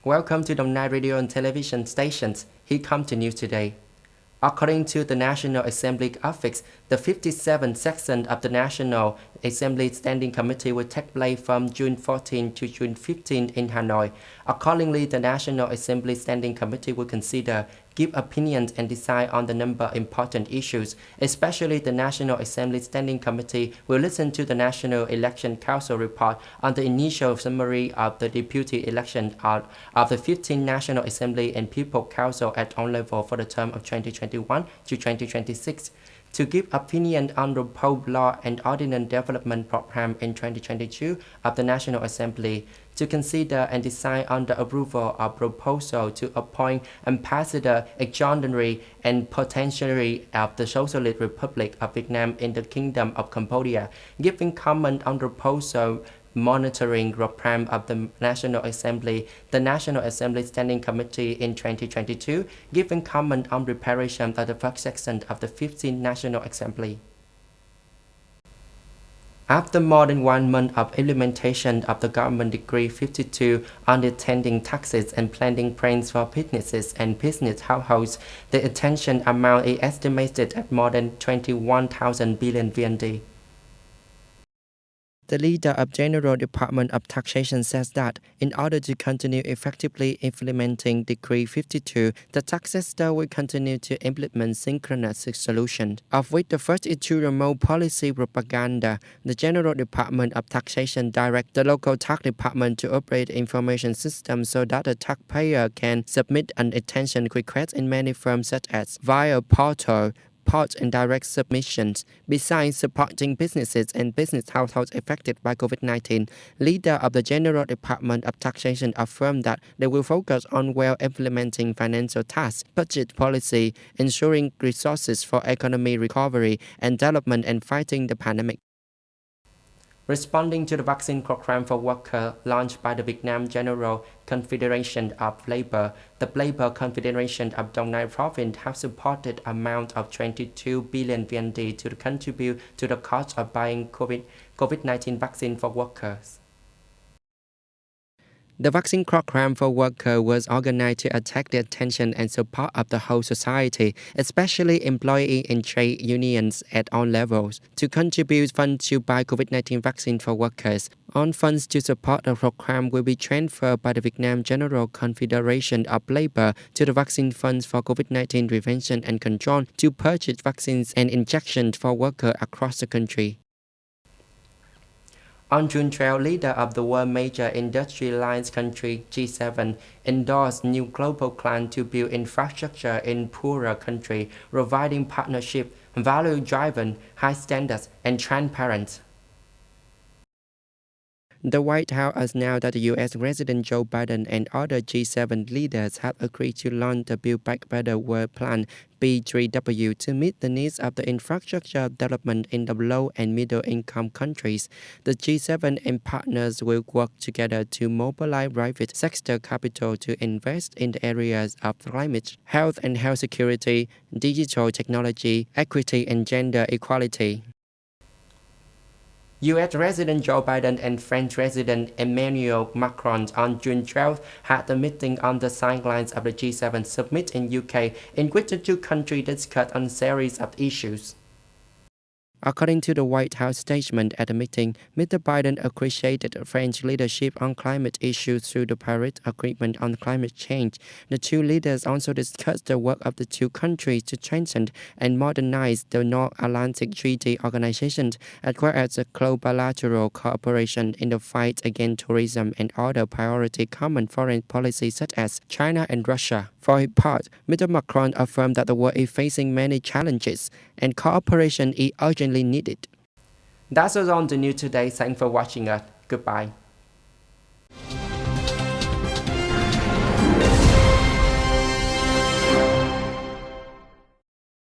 Welcome to Đồng Nai Radio and Television Stations. Here comes the news today. According to the National Assembly Office, the 57th session of the National Assembly Standing Committee will take place from June 14 to June 15 in Hanoi. Accordingly, the National Assembly Standing Committee will consider, give opinions and decide on the number of important issues. Especially the National Assembly Standing Committee will listen to the National Election Council report on the initial summary of the deputy election of the 15 National Assembly and People Council at all levels for the term of 2021 to 2026. To give opinion on the proposed law and ordinance development program in 2022 of the National Assembly, to consider and decide on the approval of proposal to appoint ambassador extraordinary and potentiary of the Socialist Republic of Vietnam in the Kingdom of Cambodia, giving comment on the proposal monitoring program of the National Assembly, the National Assembly Standing Committee in 2022, giving comment on preparation of the first section of the 15th National Assembly. After more than 1 month of implementation of the Government Decree 52 on attending taxes and planning plans for businesses and business households, the attention amount is estimated at more than 21,000 billion VND. The leader of General Department of Taxation says that in order to continue effectively implementing Decree 52, the tax sector will continue to implement synchronous solutions, of which the first is through remote policy propaganda. The General Department of Taxation directs the local tax department to operate information systems so that the taxpayer can submit an attention request in many forms such as via portal, port and direct submissions. Besides supporting businesses and business households affected by COVID-19, leader of the General Department of Taxation affirmed that they will focus on well implementing financial tasks, budget policy, ensuring resources for economic recovery and development and fighting the pandemic. Responding to the vaccine program for workers launched by the Vietnam General Confederation of Labor, the Labor Confederation of Đồng Nai Province have supported amount of 22 billion VND to contribute to the cost of buying COVID-19 vaccine for workers. The vaccine program for workers was organized to attract the attention and support of the whole society, especially employee and trade unions at all levels, to contribute funds to buy COVID-19 vaccine for workers. All funds to support the program will be transferred by the Vietnam General Confederation of Labor to the vaccine funds for COVID-19 prevention and control to purchase vaccines and injections for workers across the country. On June 12, leader of the world major industrialized country G7 endorsed new global plan to build infrastructure in poorer countries, providing partnership, value-driven, high standards, and transparent. The White House announced that the U.S. President Joe Biden and other G7 leaders have agreed to launch the Build Back Better World Plan B3W to meet the needs of the infrastructure development in the low and middle income countries. The G7 and partners will work together to mobilize private sector capital to invest in the areas of climate, health and health security, digital technology, equity and gender equality. U.S. President Joe Biden and French President Emmanuel Macron on June 12 had a meeting on the sidelines of the G7 summit in UK, in which the two countries discussed on a series of issues. According to the White House statement at the meeting, Mr. Biden appreciated French leadership on climate issues through the Paris Agreement on climate change. The two leaders also discussed the work of the two countries to strengthen and modernize the North Atlantic Treaty Organization, as well as the bilateral cooperation in the fight against terrorism and other priority common foreign policies such as China and Russia. For his part, Mr. Macron affirmed that the world is facing many challenges and cooperation is urgently needed. That's all on the news today. Thanks for watching us. Goodbye.